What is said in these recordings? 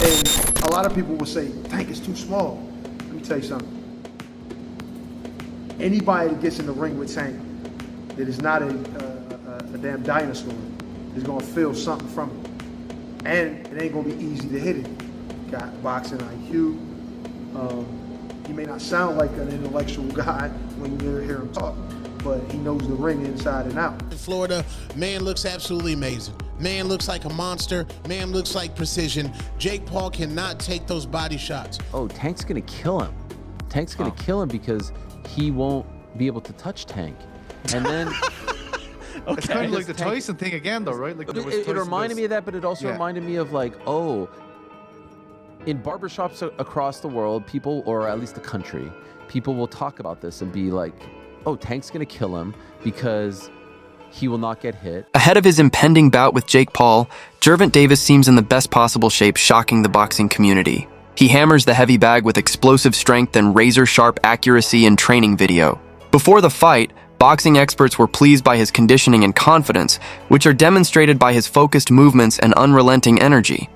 And a lot of people will say, Tank is too small. Let me tell you something. Anybody that gets in the ring with Tank that is not a damn dinosaur is gonna feel something from it. And it ain't gonna be easy to hit it. Got boxing IQ. He may not sound like an intellectual guy when you hear him talk, but he knows the ring inside and out. In Florida, man looks absolutely amazing. Man looks like a monster. Man looks like precision. Jake Paul cannot take those body shots. Oh, Tank's gonna kill him. Tank's gonna kill him because he won't be able to touch Tank. And then It's kind of like the Tyson thing again, though, right? Like it reminded me of that, but it also reminded me of like, oh, in barbershops across the world, people, or at least the country, people will talk about this and be like, oh, Tank's gonna kill him because he will not get hit. Ahead of his impending bout with Jake Paul, Gervonta Davis seems in the best possible shape, shocking the boxing community. He hammers the heavy bag with explosive strength and razor-sharp accuracy in training video. Before the fight, boxing experts were pleased by his conditioning and confidence, which are demonstrated by his focused movements and unrelenting energy.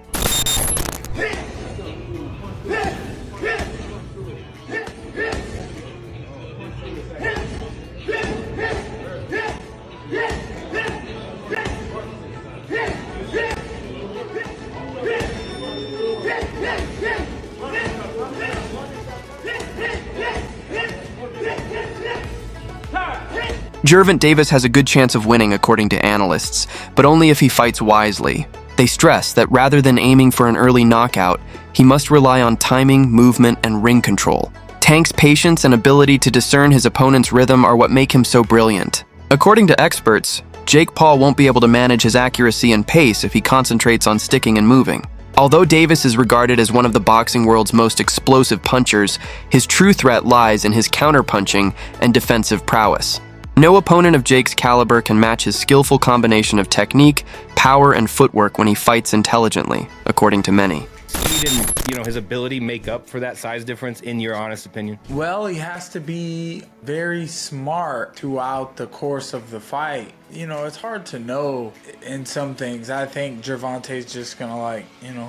Gervonta Davis has a good chance of winning, according to analysts, but only if he fights wisely. They stress that rather than aiming for an early knockout, he must rely on timing, movement, and ring control. Tank's patience and ability to discern his opponent's rhythm are what make him so brilliant. According to experts, Jake Paul won't be able to manage his accuracy and pace if he concentrates on sticking and moving. Although Davis is regarded as one of the boxing world's most explosive punchers, his true threat lies in his counterpunching and defensive prowess. No opponent of Jake's caliber can match his skillful combination of technique, power, and footwork when he fights intelligently, according to many. Speed and, his ability make up for that size difference, in your honest opinion? Well, he has to be very smart throughout the course of the fight. It's hard to know in some things. I think Gervonta's just gonna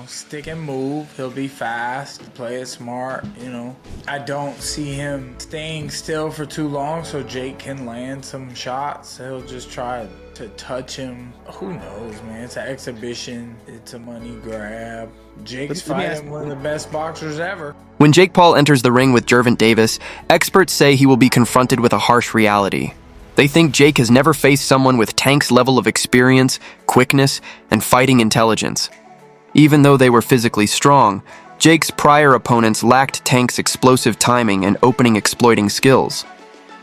stick and move. He'll be fast, play it smart, I don't see him staying still for too long so Jake can land some shots. He'll just try to touch him. Who knows, man? It's an exhibition. It's a money grab. Jake's fighting one of the best boxers ever. When Jake Paul enters the ring with Gervonta Davis, experts say he will be confronted with a harsh reality. They think Jake has never faced someone with Tank's level of experience, quickness, and fighting intelligence. Even though they were physically strong, Jake's prior opponents lacked Tank's explosive timing and opening exploiting skills.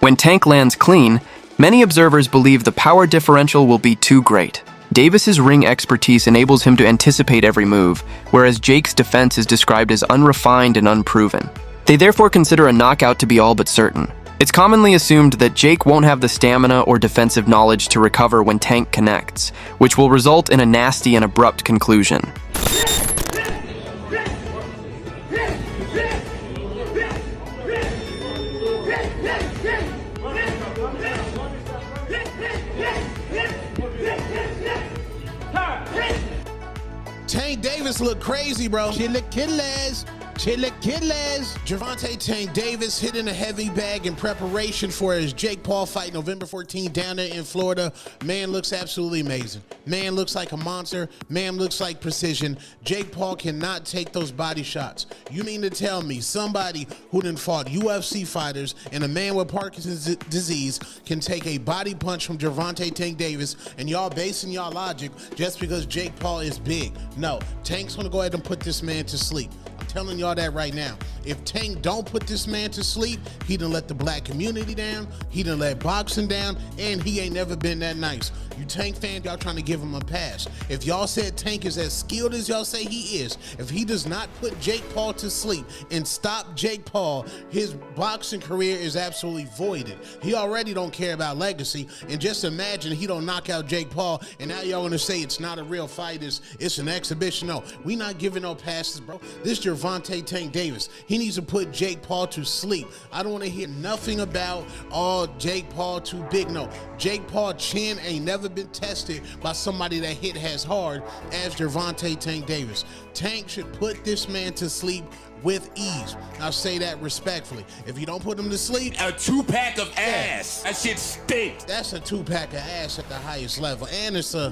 When Tank lands clean, many observers believe the power differential will be too great. Davis's ring expertise enables him to anticipate every move, whereas Jake's defense is described as unrefined and unproven. They therefore consider a knockout to be all but certain. It's commonly assumed that Jake won't have the stamina or defensive knowledge to recover when Tank connects, which will result in a nasty and abrupt conclusion. Tank Davis look crazy, bro. Chilaquiles. Gervonta Tank Davis hitting a heavy bag in preparation for his Jake Paul fight November 14th down there in Florida. Man looks absolutely amazing. Man looks like a monster. Man looks like precision. Jake Paul cannot take those body shots. You mean to tell me somebody who done fought UFC fighters and a man with Parkinson's disease can take a body punch from Gervonta Tank Davis, and y'all basing y'all logic just because Jake Paul is big? No, Tank's gonna go ahead and put this man to sleep. I'm telling y'all that right now. If Tank don't put this man to sleep, he done let the black community down, he done let boxing down, and he ain't never been that nice. You Tank fans, y'all trying to give him a pass. If y'all said Tank is as skilled as y'all say he is, if he does not put Jake Paul to sleep and stop Jake Paul, his boxing career is absolutely voided. He already don't care about legacy, and just imagine he don't knock out Jake Paul, and now y'all want to say it's not a real fight, it's an exhibition. No, we not giving no passes, bro. This Gervonta Gervonta Tank Davis. He needs to put Jake Paul to sleep. I don't want to hear nothing about, oh, Jake Paul too big. No, Jake Paul chin ain't never been tested by somebody that hit as hard as Gervonta Tank Davis. Tank should put this man to sleep with ease. I'll say that respectfully. If you don't put him to sleep, a 2-pack of ass. That shit stinks. That's a 2-pack of ass at the highest level. And it's a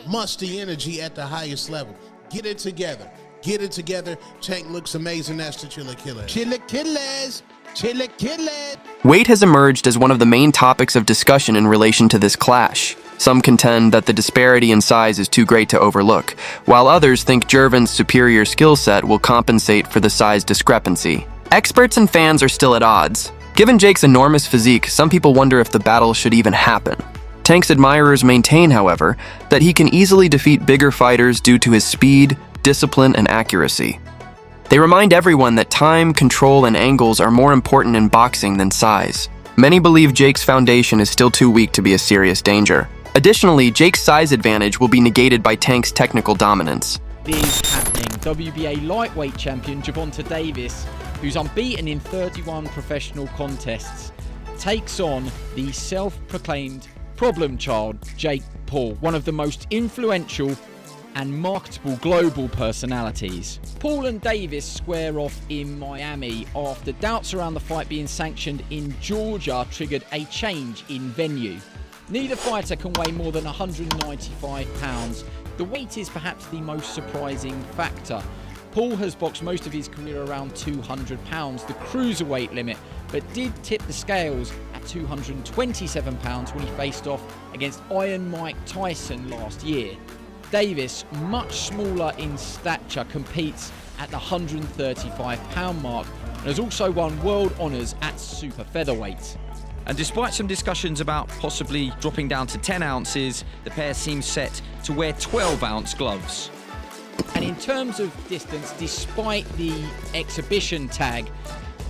musty energy at the highest level. Get it together. Get it together. Tank looks amazing. That's the Chilla Killers. Chilla Killers. Chilla Killers. Weight has emerged as one of the main topics of discussion in relation to this clash. Some contend that the disparity in size is too great to overlook, while others think Gervon's superior skill set will compensate for the size discrepancy. Experts and fans are still at odds. Given Jake's enormous physique, some people wonder if the battle should even happen. Tank's admirers maintain, however, that he can easily defeat bigger fighters due to his speed, discipline, and accuracy. They remind everyone that time, control, and angles are more important in boxing than size. Many believe Jake's foundation is still too weak to be a serious danger. Additionally, Jake's size advantage will be negated by Tank's technical dominance. Is happening. WBA lightweight champion Gervonta Davis, who's unbeaten in 31 professional contests, takes on the self-proclaimed problem child Jake Paul, one of the most influential and marketable global personalities. Paul and Davis square off in Miami after doubts around the fight being sanctioned in Georgia triggered a change in venue. Neither fighter can weigh more than 195 pounds. The weight is perhaps the most surprising factor. Paul has boxed most of his career around 200 pounds, the cruiserweight limit, but did tip the scales at 227 pounds when he faced off against Iron Mike Tyson last year. Davis, much smaller in stature, competes at the 135 pound mark and has also won world honours at super featherweight. And despite some discussions about possibly dropping down to 10 ounces, the pair seem set to wear 12-ounce gloves. And in terms of distance, despite the exhibition tag,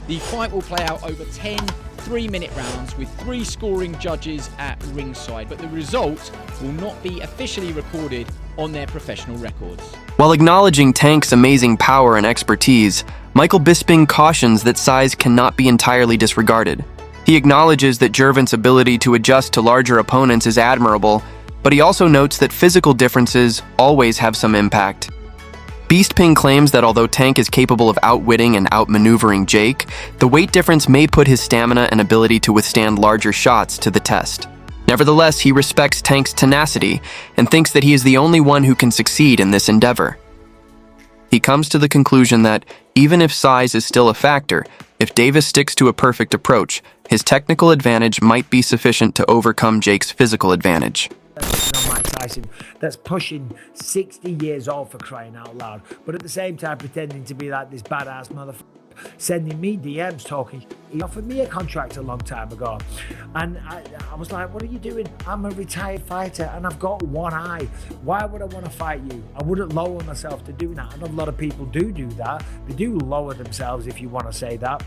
the fight will play out over 10 3-minute rounds with 3 scoring judges at ringside, but the results will not be officially recorded on their professional records. While acknowledging Tank's amazing power and expertise, Michael Bisping cautions that size cannot be entirely disregarded. He acknowledges that Gervonta's ability to adjust to larger opponents is admirable, but he also notes that physical differences always have some impact. Bisping claims that although Tank is capable of outwitting and outmaneuvering Jake, the weight difference may put his stamina and ability to withstand larger shots to the test. Nevertheless, he respects Tank's tenacity and thinks that he is the only one who can succeed in this endeavor. He comes to the conclusion that, even if size is still a factor, if Davis sticks to a perfect approach, his technical advantage might be sufficient to overcome Jake's physical advantage. On Mike Tyson, that's pushing 60 years old, for crying out loud, but at the same time pretending to be like this badass motherfucker, sending me DMs talking. He offered me a contract a long time ago, and I was like, what are you doing? I'm a retired fighter and I've got one eye. Why would I want to fight you? I wouldn't lower myself to do that. I know a lot of people do that. They do lower themselves, if you want to say that,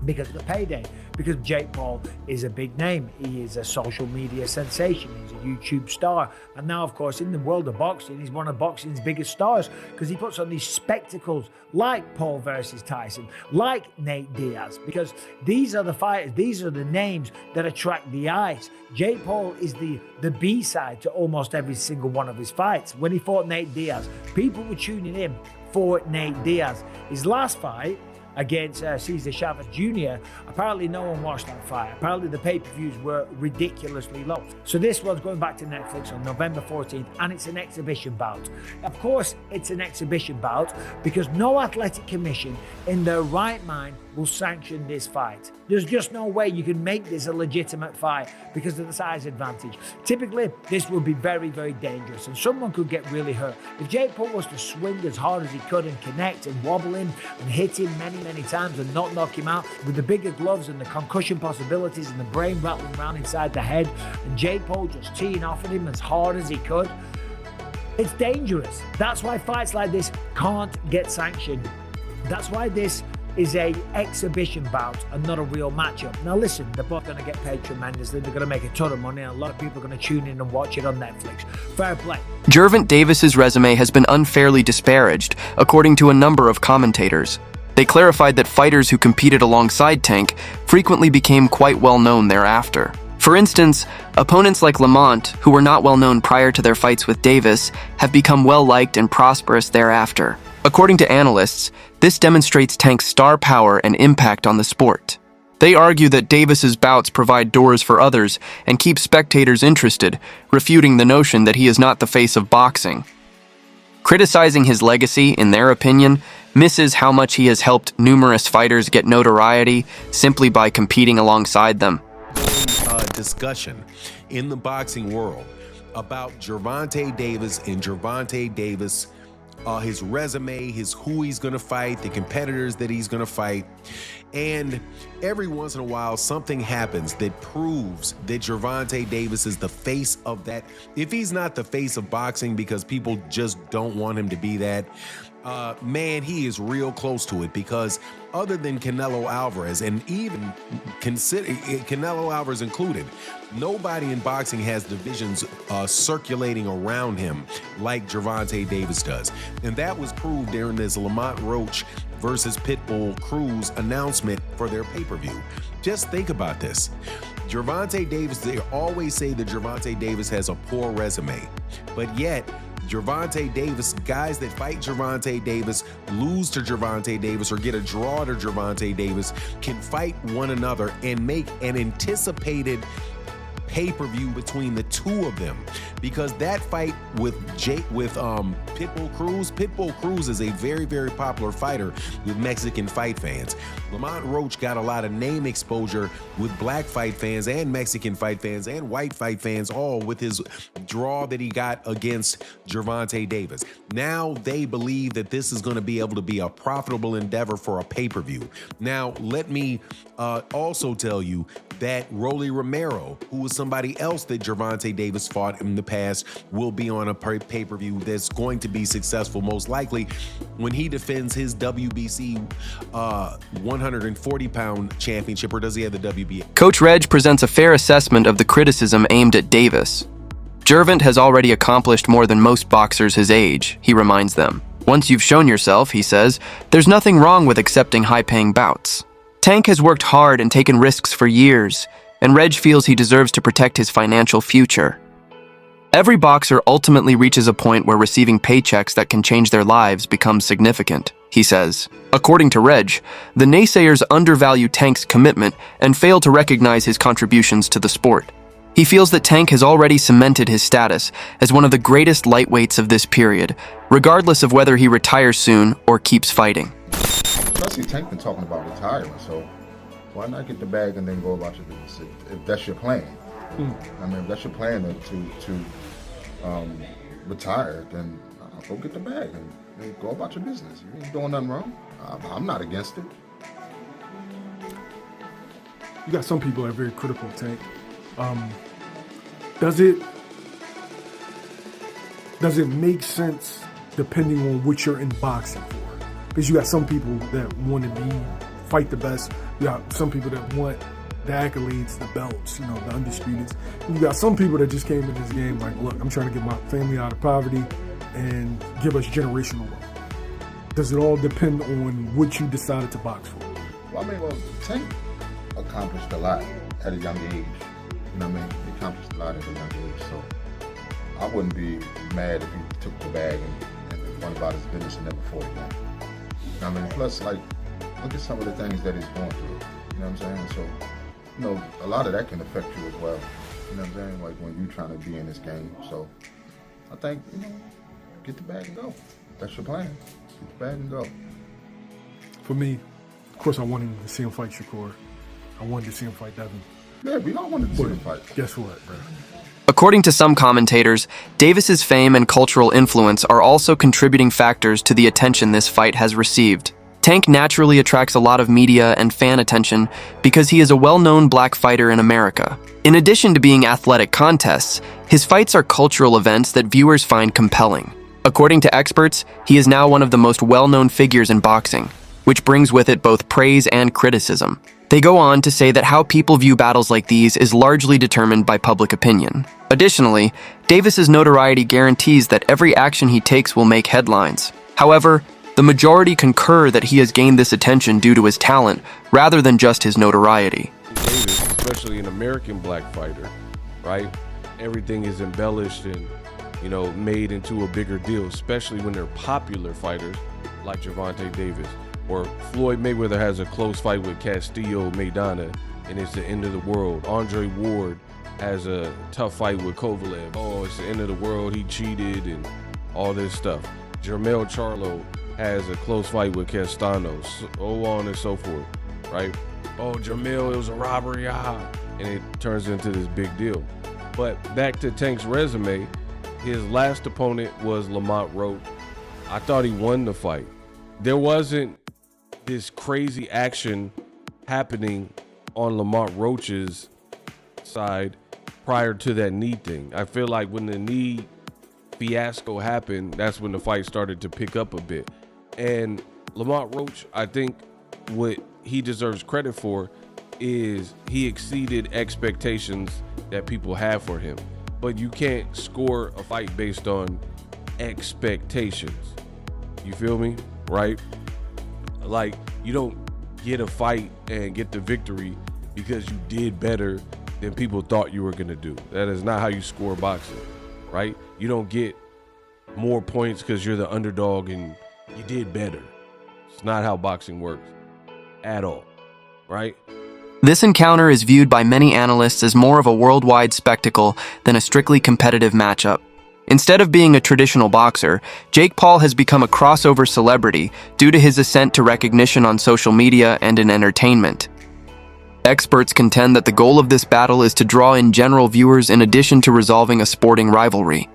because of the payday. Because Jake Paul is a big name. He is a social media sensation. He's a YouTube star. And now, of course, in the world of boxing, he's one of boxing's biggest stars because he puts on these spectacles like Paul versus Tyson, like Nate Diaz, because these are the fighters, these are the names that attract the eyes. Jake Paul is the B-side to almost every single one of his fights. When he fought Nate Diaz, people were tuning in for Nate Diaz. His last fight, against Cesar Chavez Jr., apparently no one watched that fight. Apparently the pay-per-views were ridiculously low. So this one's going back to Netflix on November 14th, and it's an exhibition bout. Of course, it's an exhibition bout because no athletic commission in their right mind will sanction this fight. There's just no way you can make this a legitimate fight because of the size advantage. Typically, this would be very, very dangerous and someone could get really hurt. If Jake Paul was to swing as hard as he could and connect and wobble him and hit him many, many times and not knock him out, with the bigger gloves and the concussion possibilities and the brain rattling around inside the head, and Jake Paul just teeing off at him as hard as he could, it's dangerous. That's why fights like this can't get sanctioned. That's why this is a exhibition bout and not a real matchup. Now listen, they're both going to get paid tremendously. They're going to make a ton of money, and a lot of people are going to tune in and watch it on Netflix. Fair play. Gervonta Davis's resume has been unfairly disparaged, according to a number of commentators. They clarified that fighters who competed alongside Tank frequently became quite well known thereafter. For instance, opponents like Lamont, who were not well known prior to their fights with Davis, have become well liked and prosperous thereafter. According to analysts, this demonstrates Tank's star power and impact on the sport. They argue that Davis's bouts provide doors for others and keep spectators interested, refuting the notion that he is not the face of boxing. Criticizing his legacy, in their opinion, misses how much he has helped numerous fighters get notoriety simply by competing alongside them. Discussion in the boxing world about Gervonta Davis and Gervonta Davis, his resume, who he's going to fight, the competitors that he's going to fight. And every once in a while, something happens that proves that Gervonta Davis is the face of that. If he's not the face of boxing because people just don't want him to be that, man, he is real close to it, because other than Canelo Alvarez, and even consider Canelo Alvarez included, nobody in boxing has divisions circulating around him like Gervonta Davis does. And that was proved during this Lamont Roach versus Pitbull Cruz announcement for their pay-per-view. Just think about this. Gervonta Davis, they always say that Gervonta Davis has a poor resume, but yet Gervonta Davis, guys that fight Gervonta Davis, lose to Gervonta Davis, or get a draw to Gervonta Davis, can fight one another and make an anticipated pay-per-view between the two of them. Because that fight with Pitbull Cruz is a very, very popular fighter with Mexican fight fans. Lamont Roach got a lot of name exposure with black fight fans and Mexican fight fans and white fight fans, all with his draw that he got against Gervonta Davis. Now they believe that this is going to be able to be a profitable endeavor for a pay-per-view. Now, let me also tell you that Rolly Romero, who was somebody else that Gervonta Davis fought in the past, will be on a pay-per-view that's going to be successful, most likely, when he defends his WBC 140-pound championship. Or does he have the WBA? Coach Reg presents a fair assessment of the criticism aimed at Davis. Gervonta has already accomplished more than most boxers his age, he reminds them. Once you've shown yourself, he says, there's nothing wrong with accepting high-paying bouts. Tank has worked hard and taken risks for years, and Reg feels he deserves to protect his financial future. Every boxer ultimately reaches a point where receiving paychecks that can change their lives becomes significant, he says. According to Reg, the naysayers undervalue Tank's commitment and fail to recognize his contributions to the sport. He feels that Tank has already cemented his status as one of the greatest lightweights of this period, regardless of whether he retires soon or keeps fighting. Especially Tank been talking about retiring, so why not get the bag and then go about your business if that's your plan? I mean, if that's your plan to retire, then go get the bag and go about your business. You ain't doing nothing wrong. I'm not against it. You got some people that are very critical of Tank. Does it make sense depending on what you're in boxing for? Because you got some people that want to fight the best. You got some people that want the accolades, the belts, the undisputeds. And you got some people that just came in this game like, look, I'm trying to get my family out of poverty and give us generational wealth. Does it all depend on what you decided to box for? Well, Tank accomplished a lot at a young age. You know what I mean? He accomplished a lot at a young age, so I wouldn't be mad if he took the bag and went about his business and never fought again. You know what I mean? Plus, look at some of the things that he's going through. You know what I'm saying? So, a lot of that can affect you as well. You know what I'm saying? Like when you're trying to be in this game. So, I think, get the bag and go. That's your plan. Get the bag and go. For me, of course, I wanted to see him fight Shakur. I wanted to see him fight Devin. Yeah, we all wanted to see him fight. Guess what, bro? According to some commentators, Davis's fame and cultural influence are also contributing factors to the attention this fight has received. Tank naturally attracts a lot of media and fan attention because he is a well-known black fighter in America. In addition to being athletic contests, his fights are cultural events that viewers find compelling. According to experts, he is now one of the most well-known figures in boxing. which brings with it both praise and criticism. They go on to say that how people view battles like these is largely determined by public opinion. Additionally, Davis's notoriety guarantees that every action he takes will make headlines. However, the majority concur that he has gained this attention due to his talent rather than just his notoriety. Davis, especially an American black fighter, right? Everything is embellished and, made into a bigger deal, especially when they're popular fighters like Gervonta Davis. Or Floyd Mayweather has a close fight with Castillo Maidana, and it's the end of the world. Andre Ward has a tough fight with Kovalev. Oh, it's the end of the world, he cheated and all this stuff. Jermell Charlo has a close fight with Castano, so on and so forth, right? Oh, Jermell, it was a robbery, and it turns into this big deal. But back to Tank's resume, his last opponent was Lamont Roach. I thought he won the fight. There wasn't this crazy action happening on Lamont Roach's side prior to that knee thing. I feel like when the knee fiasco happened, that's when the fight started to pick up a bit. And Lamont Roach, I think what he deserves credit for is he exceeded expectations that people have for him. But you can't score a fight based on expectations. You feel me? Right? Like, you don't get a fight and get the victory because you did better than people thought you were going to do. That is not how you score boxing, right? You don't get more points because you're the underdog and you did better. It's not how boxing works at all, right? This encounter is viewed by many analysts as more of a worldwide spectacle than a strictly competitive matchup. Instead of being a traditional boxer, Jake Paul has become a crossover celebrity due to his ascent to recognition on social media and in entertainment. Experts contend that the goal of this battle is to draw in general viewers in addition to resolving a sporting rivalry.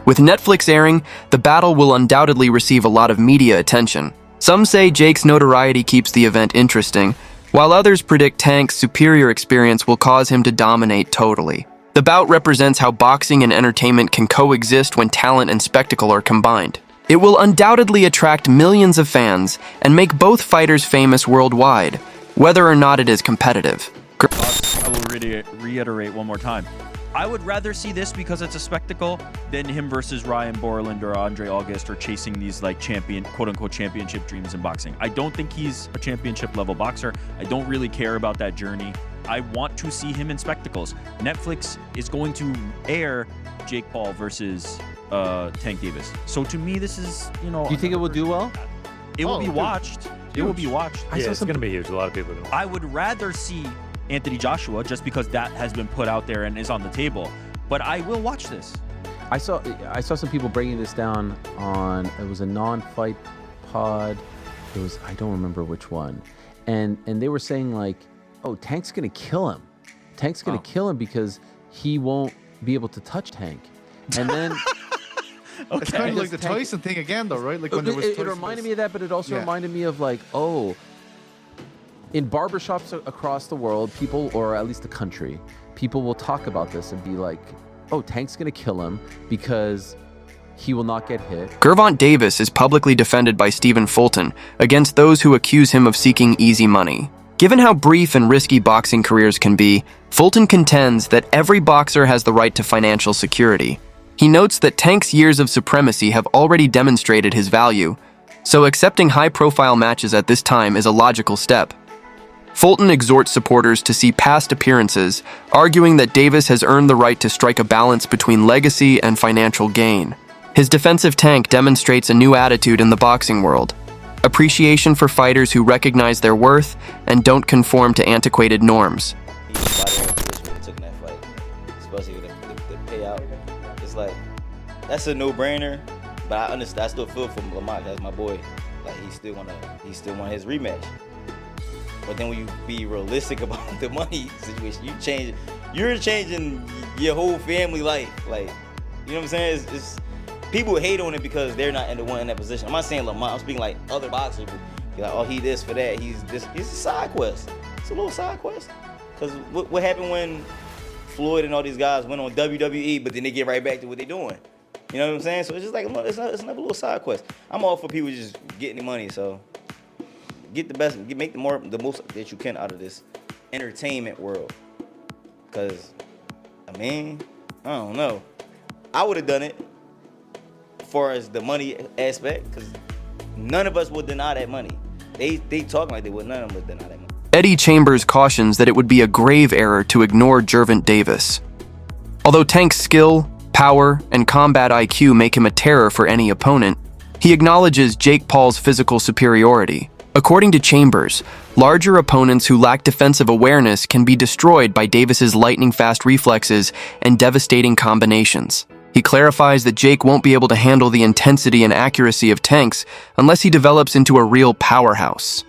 With Netflix airing, the battle will undoubtedly receive a lot of media attention. Some say Jake's notoriety keeps the event interesting, while others predict Tank's superior experience will cause him to dominate totally. The bout represents how boxing and entertainment can coexist when talent and spectacle are combined. It will undoubtedly attract millions of fans and make both fighters famous worldwide, whether or not it is competitive. I will reiterate one more time. I would rather see this because it's a spectacle than him versus Ryan Borland or Andre August or chasing these like quote-unquote championship dreams in boxing. I don't think he's a championship level boxer. I don't really care about that journey. I want to see him in spectacles. Netflix is going to air Jake Paul versus Tank Davis. So to me, this is, Do you think it will do well? It will be watched. It will be watched. Yeah, it's going to be huge. A lot of people are going to watch. I would rather see Anthony Joshua just because that has been put out there and is on the table. But I will watch this. I saw some people breaking this down on, it was a non-fight pod. It was, I don't remember which one. And they were saying like, oh, Tank's going to kill him. Tank's going to kill him because he won't be able to touch Tank. And then Okay. It's kind of like the Tyson thing again, though, right? Like when there was it reminded me of that, but it also reminded me of like, oh, in barbershops across the world, people, or at least the country, people will talk about this and be like, oh, Tank's gonna kill him because he will not get hit. Gervonta Davis is publicly defended by Stephen Fulton against those who accuse him of seeking easy money. Given how brief and risky boxing careers can be, Fulton contends that every boxer has the right to financial security. He notes that Tank's years of supremacy have already demonstrated his value, so accepting high-profile matches at this time is a logical step. Fulton exhorts supporters to see past appearances, arguing that Davis has earned the right to strike a balance between legacy and financial gain. His defensive Tank demonstrates a new attitude in the boxing world: appreciation for fighters who recognize their worth and don't conform to antiquated norms. Like, that's a no-brainer, but I understand. I still feel for Lamont. That's my boy. Like, he still want his rematch. But then when you be realistic about the money situation, you're changing your whole family life. Like, you know what I'm saying? It's people hate on it because they're not in that position. I'm not saying Lamont. I'm speaking like other boxers. Be like, oh, he this for that. He's this. It's a side quest. It's a little side quest. Because what happened when Floyd and all these guys went on WWE, but then they get right back to what they're doing. You know what I'm saying? So it's just like it's another little side quest. I'm all for people just getting the money. So get the best, make the most that you can out of this entertainment world. Cause, I mean, I don't know. I would have done it as far as the money aspect, cause none of us would deny that money. They talking like they would, none of them would deny that money. Eddie Chambers cautions that it would be a grave error to ignore Gervonta Davis. Although Tank's skill, power, and combat IQ make him a terror for any opponent, he acknowledges Jake Paul's physical superiority. According to Chambers, larger opponents who lack defensive awareness can be destroyed by Davis's lightning-fast reflexes and devastating combinations. He clarifies that Jake won't be able to handle the intensity and accuracy of Tanks unless he develops into a real powerhouse.